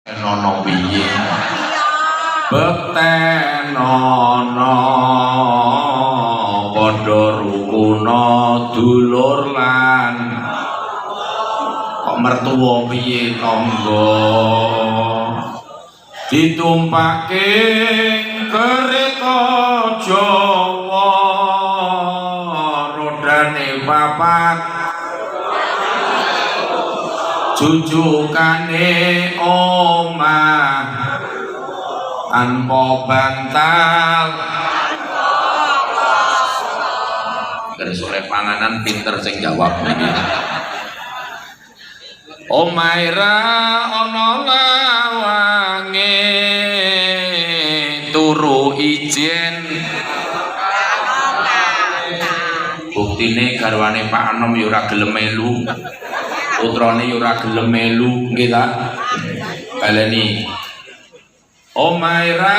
nono piye bektenono padha rukuna dulur lan kok mertua piye tangga ditumpake kereta Jawa rodane papat jujukane omah tanpa bantal garis oleh panganan pinter sing jawab iki omahe ra ana lawange turu ijen buktine garwane Pak Anom ya ora gelem melu putrane ya ora gelem melu nggih ta baleni omahe ra